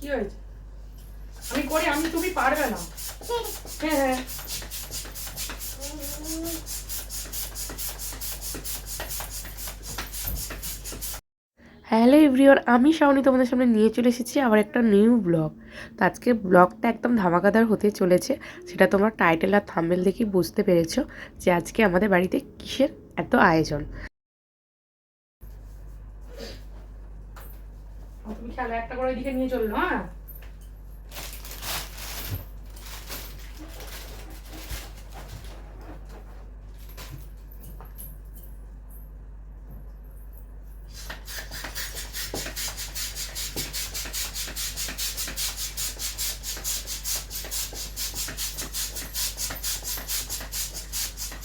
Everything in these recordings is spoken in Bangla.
কি হয়েছে? আমি করি, আমি তুমি পারবে না। হ্যাঁ হ্যাঁ হ্যালো এভরিওয়ান, আমি শাওনি তোমাদের সামনে নিয়ে চলে এসেছি আবার একটা নিউ ব্লগ। তো আজকে ব্লগটা একদম ধামাকাদার হতে চলেছে, সেটা তোমরা টাইটেল আর থাম্বনেল দেখেই বুঝতে পেরেছো যে আজকে আমাদের বাড়িতে কিসের এত আয়োজন। তুমি খেলা একটা করে ওইদিকে নিয়ে চললো। হ্যাঁ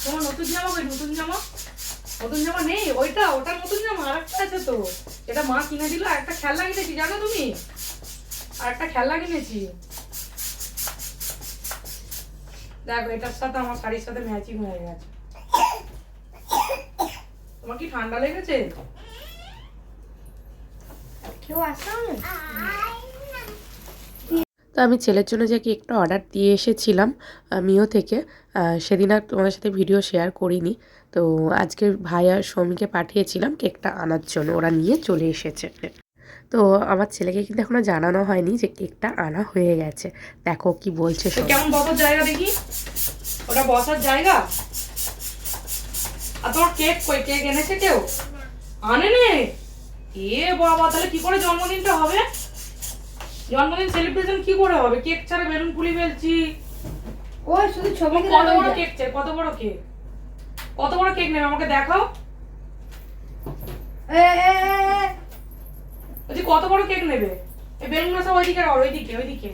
তোমার নতুন জামা কই? নতুন জামা, নতুন জামা নেই? ওইটা, ওটার নতুন জামা আর একটা আছে তো। এটা মা কিনে দিল। একটা খেলনা কিনেছি জানো তুমি, আর একটা খেলনা কিনেছি। দেখো এটার সাথে আমার শাড়ির সাথে ম্যাচিং হয়ে গেছে। তোমার কি ঠান্ডা লেগেছে? কেউ আসো। তো আমি ছেলের জন্য যে কেকটা অর্ডার দিয়ে এসেছিলাম মিও থেকে, সেদিন আর তোমাদের সাথে ভিডিও শেয়ার করিনি। তো আজকে ভাই আর সৌমিকে পাঠিয়েছিলাম কেকটা আনার জন্য, ওরা নিয়ে চলে এসেছে। তো আমার ছেলেকে কিন্তু এখনো জানানো হয়নি যে কেকটা আনা হয়ে গেছে। দেখো কি বলছে। কেমন বসার জায়গা দেখি, ওটা বসার জায়গা। আর তোমার কেক কই? কেক এনেছে কেউ? আনেনি? এ বাবা, তাহলে কি করে জন্মদিনটা হবে? জন্মদিন সেলিব্রেশন কি করে হবে? কেক ছাড়া বেলুন ফুলি ফেলছি। ওই শুধু ছবি দিলে। কত বড় কেক চাই? কত বড় কেক? কত বড় কেক নেবে আমাকে দেখাও। বলছি কত বড় কেক নেবে? এই বেলুনগুলো সব ওইদিকে রাখো, ওইদিকে ওইদিকে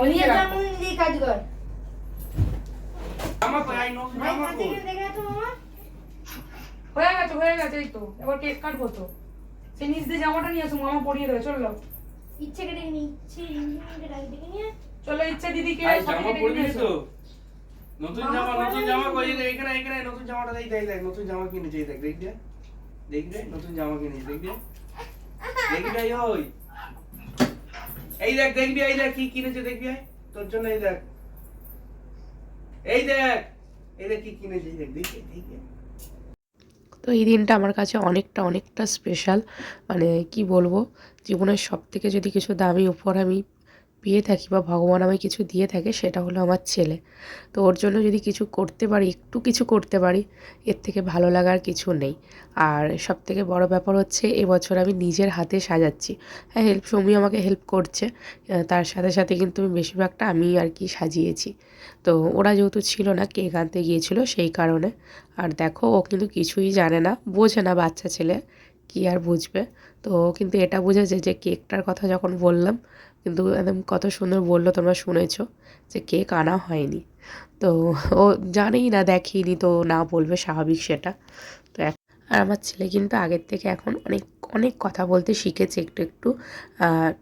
ওইদিকে রাখো। নিয়ে কাজ কর। আমার কই? আই নো মামা কই? দেখে তো মামা হয়ে গেছে, হয়ে গেছে। এই তো এবার কেক কাটবো তো। সেই নিচ দিয়ে জামাটা নিয়ে আসো, মামা পরিয়ে দেবে। চলো ইচ্ছে কেটে নিচ্ছে, ইঞ্জিনিয়ারকে ডাক ডেকে নিয়ে চলো। ইচ্ছে দিদিকে জামা পরবি তো? নতুন জামা, নতুন জামা কই? এখানে এখানে নতুন জামাটা দেখ, দেখ দেখ নতুন জামা কিনেছি, দেখ দেখ দে, দেখ দে নতুন জামা কিনেছি, দেখ দে, দেখ দে। ওই এই দেখ, দেখবি এই দেখ কি কিনেছে, দেখবি তোর জন্য। এই দেখ, এই দেখ, এই দেখ কি কিনেছে, দেখ দেখি দেখি। তো এই দিনটা আমার কাছে অনেকটা অনেকটা স্পেশাল। মানে কি বলবো, জীবনের সব থেকে যদি কিছু দামি উপহার আমি পেয়ে থাকি বা ভগবান আমায় কিছু দিয়ে থাকে, সেটা হলো আমার ছেলে। তো ওর জন্য যদি কিছু করতে পারি, একটু কিছু করতে পারি, এর থেকে ভালো লাগার কিছু নেই। আর সব থেকে বড় ব্যাপার হচ্ছে এবছর আমি নিজের হাতে সাজাচ্ছি। হ্যাঁ, সৌমি আমাকে হেল্প করছে, তার সাথে সাথে কিন্তু আমি বেশিরভাগটা আমি আর কি সাজিয়েছি। তো ওরা যেহেতু ছিল না, কেক আনতে গিয়েছিল সেই কারণে। আর দেখো ও কিন্তু কিছুই জানে না, বোঝে না, বাচ্চা ছেলে কি আর বুঝবে। তো ও কিন্তু এটা বুঝেছে যে কেকটার কথা যখন বললাম, কিন্তু একদম কত সুন্দর বললো, তোমরা শুনেছো যে কেক আনা হয়নি। তো ও জানেই না, দেখেইনি, তো না বলবে স্বাভাবিক সেটা। তো আর আমার ছেলে কিন্তু আগের থেকে এখন অনেক অনেক কথা বলতে শিখেছে একটু একটু।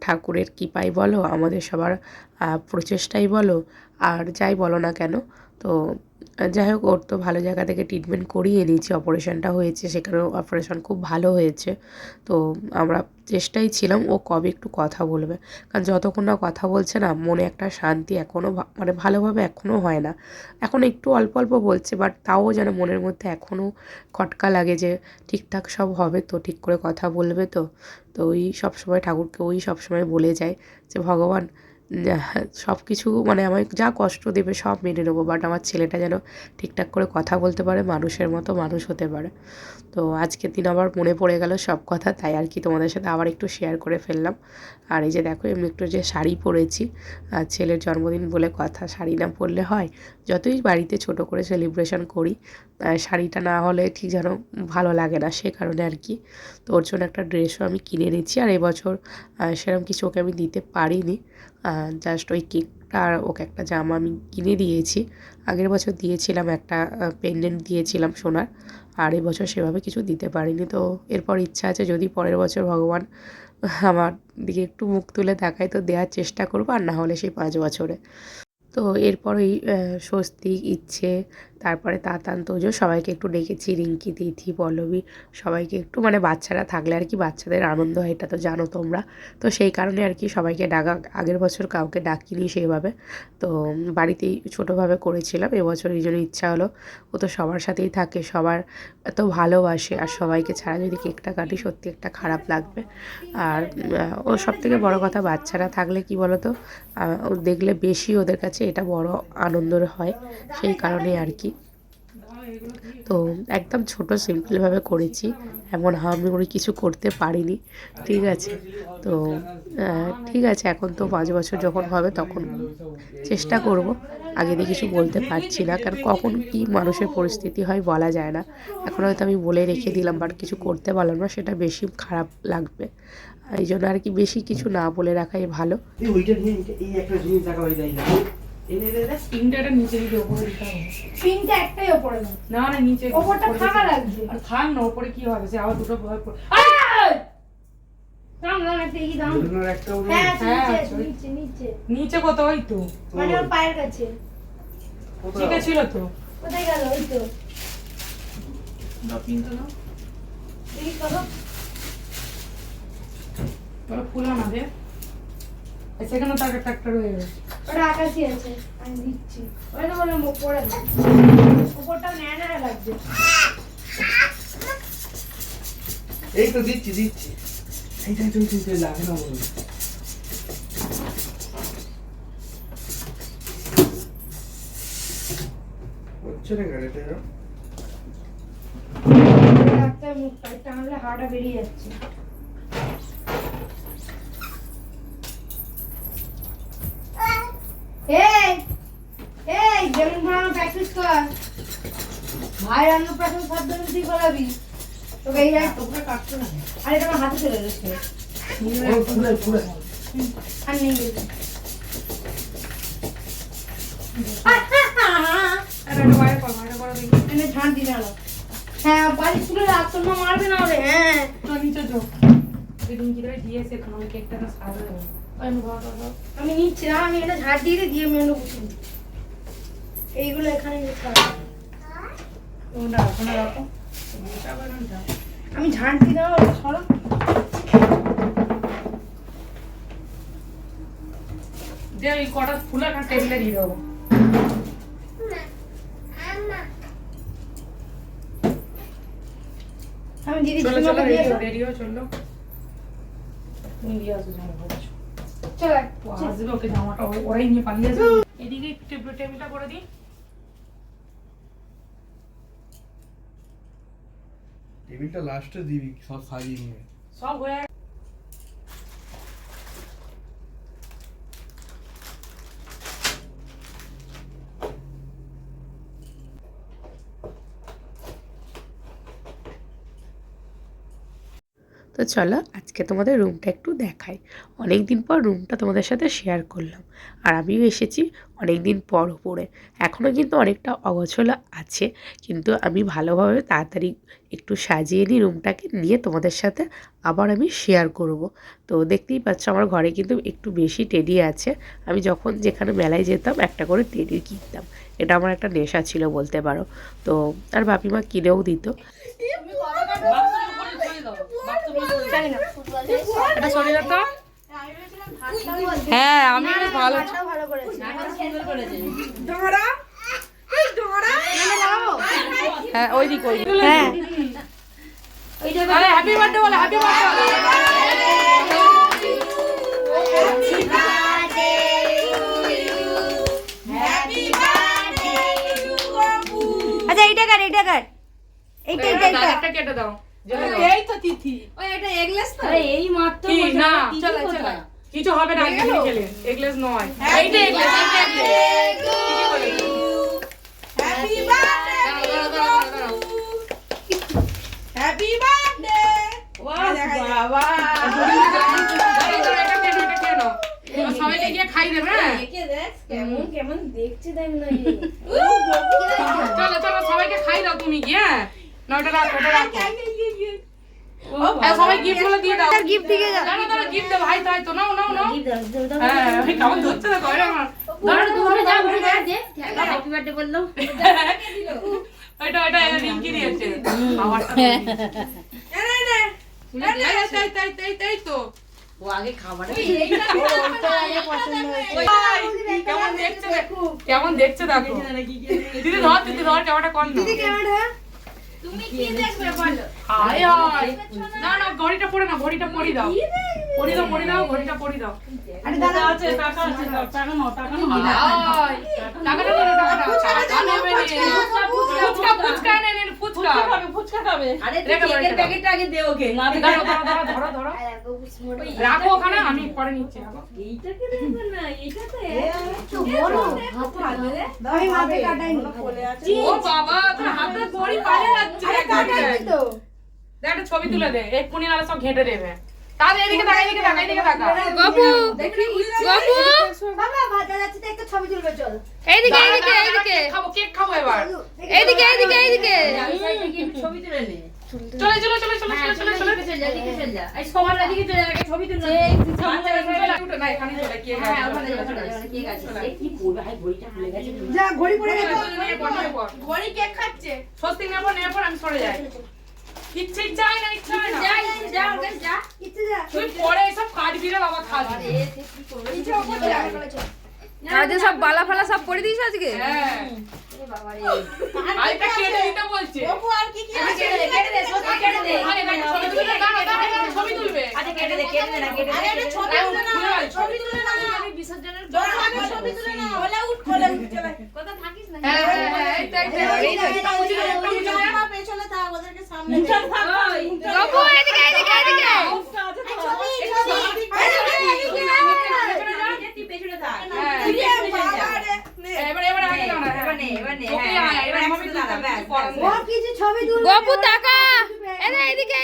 ঠাকুরের কৃপাই বলো, আমাদের সবার প্রচেষ্টাই বলো, আর যাই বলো না কেন। তো যাই হোক, ওর তো ভালো জায়গা থেকে ট্রিটমেন্ট করিয়ে নিয়েছি, অপারেশনটা হয়েছে, সেখানেও অপারেশন খুব ভালো হয়েছে। তো আমরা চেষ্টাই ছিলাম ও কবে একটু কথা বলবে, কারণ যতক্ষণ না কথা বলছে না, মনে একটা শান্তি এখনও মানে ভালোভাবে এখনও হয় না। এখন একটু অল্প অল্প বলছে, বাট তাও যেন মনের মধ্যে এখনও খটকা লাগে যে ঠিকঠাক সব হবে তো, ঠিক করে কথা বলবে তো। তো ওই সবসময় ঠাকুরকে ওই সবসময় বলে যায় যে ভগবান সব কিছু মানে আমায় যা কষ্ট দেবে সব মেনে নেবো, বাট আমার ছেলেটা যেন ঠিকঠাক করে কথা বলতে পারে, মানুষের মতো মানুষ হতে পারে। তো আজকের দিন আবার মনে পড়ে গেল সব কথা, তাই আর কি তোমাদের সাথে আবার একটু শেয়ার করে ফেললাম। আর এই যে দেখো, এমনি একটু যে শাড়ি পরেছি, আর ছেলের জন্মদিন বলে কথা, শাড়ি না পরলে হয়? যতই বাড়িতে ছোট করে সেলিব্রেশন করি, শাড়িটা না হলে ঠিক যেন ভালো লাগে না, সে কারণে আর কি। তো ওর জন্য একটা ড্রেসও আমি কিনে নিচ্ছি। আর এবছর সেরকম কিছু ওকে আমি দিতে পারিনি, জাস্ট ওই কেকটা আর ওকে একটা জামা আমি কিনে দিয়েছি। আগের বছর দিয়েছিলাম একটা পেন্ডেন্ট দিয়েছিলাম সোনার, আর এবছর সেভাবে কিছু দিতে পারিনি। তো এরপর ইচ্ছা আছে যদি পরের বছর ভগবান আমার দিকে একটু মুখ তুলে তাকায় তো দেওয়ার চেষ্টা করবো, আর না হলে সেই 5 বছরে। তো এরপর ওই স্বস্তিক, ইচ্ছে, তারপরে তাতান তোজো সবাইকে একটু ডেকেছি, রিঙ্কি, তিথি, পল্লবী সবাইকে একটু, মানে বাচ্চারা থাকলে আর কি বাচ্চাদের আনন্দ হয়, এটা তো জানো তোমরা। তো সেই কারণে আর কি সবাইকে ডাকা, আগের বছর কাউকে ডাকিনি সেইভাবে, তো বাড়িতেই ছোটোভাবে করেছিলাম। এবছর এই জন্য ইচ্ছা হলো, ও তো সবার সাথেই থাকে, সবার এত ভালোবাসে, আর সবাইকে ছাড়া যদি কেকটা কাটি সত্যি একটা খারাপ লাগবে। আর ও সবথেকে বড় কথা, বাচ্চারা থাকলে কি বলো তো, ও দেখলে বেশি ওদের কাছে এটা বড় আনন্দের হয়, সেই কারণে আর কি। তো একদম ছোট সিম্পলভাবে করেছি, এমন হামড়ি কিছু করতে পারিনি, ঠিক আছে। তো ঠিক আছে, এখন তো 5 বছর যখন হবে তখন চেষ্টা করব। আগে দিয়ে কিছু বলতে পারছি না, কারণ কখন কি মানুষের পরিস্থিতি হয় বলা যায় না। এখন হয়তো আমি বলে রেখে দিলাম বাট কিছু করতে পারলাম না, সেটা বেশি খারাপ লাগবে। এই জন্য আর কি বেশি কিছু না বলে রাখাই ভালো। পিনটা নিচে দিকে উপরে দিতে হবে। পিনটা একটাই উপরে দাও। না না নিচে ওপরটা ফাঁকা লাগছে। আর থাক না, উপরে কি হবে, সে আবার দুটো ভয় পড়ে। দাম দাম একটা এই দাম। একটা হ্যাঁ হ্যাঁ, নিচে নিচে নিচে। নিচে কত, ওই তো মানে ওর পায়ের কাছে। ঠিক ছিল তো। কোথায় গেল ওই তো। দাও পিনটা দাও। এই করো। তোরা ফুলা না দে, সেখানে তো একটা ট্রাক্টর হয়ে গেছে। ওটা আকাশি আছে, আমি দিচ্ছি। ওই তো বলে মুখ পড়ে দাও। উপরটা ন্যাড়া লাগছে। এই তো দিচ্ছি দিচ্ছি। এইটাই তো দিতে লাগে না বলে। হচ্ছে না গাড়িটা। ডাক্তার মুখটা টানলে হাওয়াটা বেরিয়ে যাচ্ছে। এই এই যেমন ভাড়া প্র্যাকটিস কর। ভাই রান্না প্র্যাকটিস সব দিন তুই করাবি। তোকে এই তোকে কাটতে না, আর এটা আমার হাতে চলে গেছে। আর নেই গেছে। এটা বাইরে কর, বাইরে কর দেখি। এনে ঝাঁট দিন আলো। হ্যাঁ বাড়ি তুলে রাখ, তোর মা মারবে না ওরে। হ্যাঁ তো নিচে যাও, এই রিঙ্কি ধরে দিয়েছে, এখন আমি কেকটা না সারা দেবো। আমি নিচ্ছি না, আমি এটা ঝাঁট দিয়ে দিয়ে আমি এনে বসি। এইগুলো এখানে রেখে আসো। তোমরা রাখো না, রাখো। আমি ঝাঁট দিয়ে দেবো, সরো। দিয়ে এই কটা ফুল একটা টেবিলে দিয়ে দেবো। আমি দিদি চলো চলো, দিয়ে আসো। রেডি হয়ে চলো। তুমি দিয়ে আসো জামা পড়ছো। চল ও আসবে, ওকে জামাটা ওরাই নিয়ে পালিয়ে যাবে। এদিকে টেবিলটা করে দিই। টেবিলটা লাস্টে দিবি সব সাজিয়ে নিয়ে। সব হয়ে তো চলো আজকে তোমাদের রুমটা একটু দেখাই। অনেক দিন পর রুমটা তোমাদের সাথে শেয়ার করলাম, আর আমিও এসেছি অনেক দিন পর উপরে। এখনও কিন্তু অনেকটা অগোছালো আছে, কিন্তু আমি ভালোভাবে তাড়াতাড়ি একটু সাজিয়ে নিই রুমটাকে, নিয়ে তোমাদের সাথে আবার আমি শেয়ার করব। তো দেখতেই পাচ্ছ আমার ঘরে কিন্তু একটু বেশি টেডি আছে। আমি যখন যেখানে মেলায় যেতাম একটা করে টেডি কিনতাম, এটা আমার একটা নেশা ছিল বলতে পারো। তো আর বাপিমা কিনেও দিত। হ্যাঁ আমি ভালো ভালো করেছি। হ্যাঁ ওই দিক ওই দিক। হ্যাঁ আরে হ্যাপি বার্থডে বলে, হ্যাপি বার্থডে। আচ্ছা এইটা কাট, এইটা কাট, এইটা এইটা এইটা। একটা কেটে দাও। এই তো তিথি ওই এটা এগলেস তো আরে এই মাত্র না, চলো চলো, কিছু হবে না আগে খেলে। এগলেস নয়, এইটা এগলেস, এইটা eggless. Happy birthday happy birthday বাবা সবাইকে গিয়ে খাই দেবে। হ্যাঁ কে দেখ কেমন কেমন দেখছে দেখ না। চলো চলো সবাইকে খাই দাও তুমি গিয়ে। না ওটা রাখো, ওটা রাখো। সবাই গিফট গুলো দিয়ে দাও। গিফট দিয়ে দাও। দাঁড়া দাঁড়া, গিফট দাও ভাই, তাই তো নাও নাও নাও। হ্যাঁ কেমন ধরছে দেখো, আমার হ্যাপি বার্থডে বললাম ওইটা রিঙ্কি দিয়েছে খাবারটা তাই তো ও আগে খাবারে কেমন দেখছে দেখো দিদি ধর ক্যামেরাটা কর না তুমি কি দেখবে বলো হায় হায় না ঘড়িটা পরে না ঘড়িটা পরি দাও ঘড়িটা পরি দাও আরে দাদা আছে টাকা আছে টাকা নাও টাকাটা নেবে নে ফুচকা নেন ফুচকা ফুচকা খাবে আরে তুই কেকের প্যাকেটটা আগে দে ওকে ধরো রাখো ওখানে আমি পরে নিচ্ছি এইটাকে দেব না এটা তো বড় হাত লাগবে দাই মাপে কাটাই নি ও বাবা তোর হাতে বড়ি পালিয়ে যাচ্ছে কাটাই তো দেখ একটা ছবি তুলে দে এক্ষুনি নালে সব ঘেটে দেবে তাহলে এদিকে তাকা বাবু দেখি বাবু বাবা ভাজা যাচ্ছে তো একটা ছবি তুলবে চল এইদিকে খাবো কেক খাবো এবার এইদিকে আমি সাইডে গিয়ে ছবি তুলে নে চলে চল যা এই সবার এদিকে চলে যা ছবি তুলে না এখানে চলে কেক হ্যাঁ ওখানে ঠিক আছে কি পড়বে হাই ঘড়িটা ভুলে গেছে যা ঘড়ি পড়ে গেছে ঘড়ি কেক খাচ্ছে স্বস্তি নেওয়ার পর আমি সরে যাই ইচ্ছা হয় না যা ওখানে যা ইচ্ছে যা তুই পরে এসব কাটবি রে বাবা খাবি নিচে ওপর যা আজকে সব বালা ফালা সব করে দিয়েছ আজকে হ্যাঁ বাবা রে আইটা কেটে দিতে বলছে বাবু আর কি কি আছে কেটে দে সত্যি কেটে দে আরে না ছবি তুলবে দাঁড়া ছবি তুলবে আচ্ছা কেটে দে না কেটে আরে এটা ছবি তুলে না ছবি তুলে না আমি বিসর্জনের জোর আগে ছবি তুলে না কোলে উঠ চলে কথা থাকিস না হ্যাঁ এই তো মা পেছনে থাক ওদেরকে সামনে দে বাবু এদিকে তুই পেছনে থাক এবার আগে দাও না এবার আমি ও কিছু ছবি তুল গপু টাকা এদিকে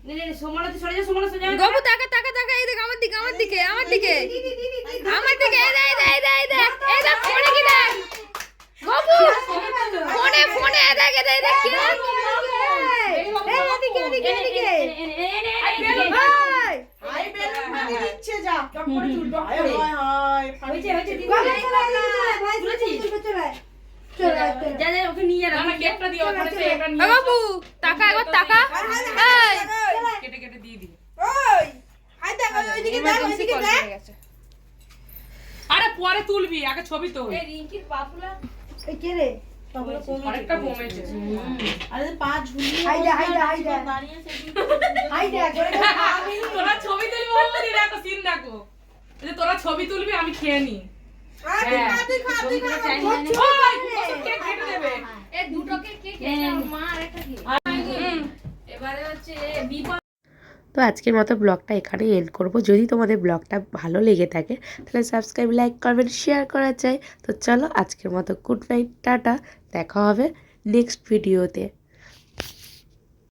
নে সোমনাথ সরে যা সোমনাথ সরে যা গপু টাকা এদিকে আমার দিকে এই দেখ ফোনে কি দেখ গপু ফোনে দেখ কি এদিকে আই বেলুন মানে দিচ্ছে যা করে তুল হায় হায় হয়েছে দিদি ভাই চলে যা ওকে নিয়ে যা না কেকটা দিও ওখানে তো এটা নিয়ে গপু টাকা একবার টাকা এই কেটে দিয়ে দিই ওই হাই দেখ ওইদিকে দেখ ওইদিকে দেখ আরে পরে তুলবি আগে ছবি তোল রিঙ্কির পাপুলা এই কে রে অনেকটা কমেছে আরে পা ঝুলিয়ে হাইডা দাঁড়িয়ে সেদিন হাইডা তোরা ছবি তুলবি বলবি দেখো সিন দেখো যে তোরা ছবি তুলবি আমি খেয়ে নি তুই খা কেক কেটে দেবে এই দুটো কেক মা আর একটা কি এবারে হচ্ছে বিপদ তো আজকের মতো ব্লগটা এখানেই এন্ড করব। যদি তোমাদের ব্লগটা ভালো লেগে থাকে তাহলে সাবস্ক্রাইব লাইক কমেন্ট শেয়ার করা চাই। তো চলো আজকের মতো গুড নাইট টাটা, দেখা হবে নেক্সট ভিডিওতে।